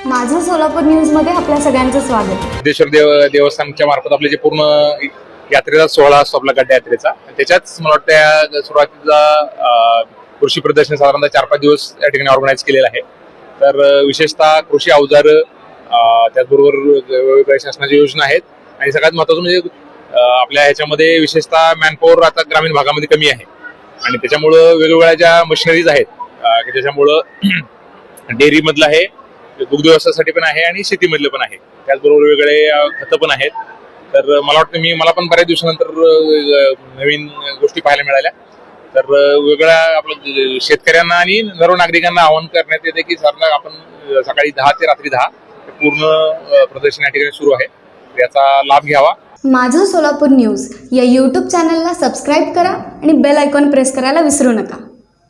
माझं सोलापूर न्यूजमध्ये आपल्या सगळ्यांचं स्वागत. सिद्धेश्वर देवस्थानच्या मार्फत आपले जे पूर्ण यात्रेचा सोहळा असतो आपला गड्डा यात्रेचा, त्याच्याच मला वाटतं सुरुवातीचा कृषी प्रदर्शन साधारणतः 4-5 दिवस या ठिकाणी ऑर्गनाईज केलेलं आहे. तर विशेषतः कृषी अवजार, त्याचबरोबर वेगवेगळ्या शासनाच्या योजना आहेत आणि सगळ्यात महत्त्वाचं म्हणजे आपल्या ह्याच्यामध्ये विशेषतः मॅनपॉवर आता ग्रामीण भागामध्ये कमी आहे आणि त्याच्यामुळं वेगवेगळ्या ज्या मशिनरीज आहेत की ज्याच्यामुळं डेअरी मधलं आहे, दुग्ध व्यवसायासाठी पण आहे आणि शेतीमधलं पण आहे, त्याचबरोबर वेगवेगळे खतं पण आहेत. तर मला वाटतं मला पण बऱ्याच दिवसानंतर नवीन गोष्टी पाहायला मिळाल्या. तर वेगळ्या आपल्या शेतकऱ्यांना आणि सर्व नागरिकांना आवाहन करण्यात येते की आपण सकाळी 10 ते रात्री 10 पूर्ण प्रदर्शन या ठिकाणी सुरू आहे, याचा लाभ घ्यावा. माझं सोलापूर न्यूज या यूट्यूब चॅनलला सबस्क्राईब करा आणि बेल आयकॉन प्रेस करायला विसरू नका.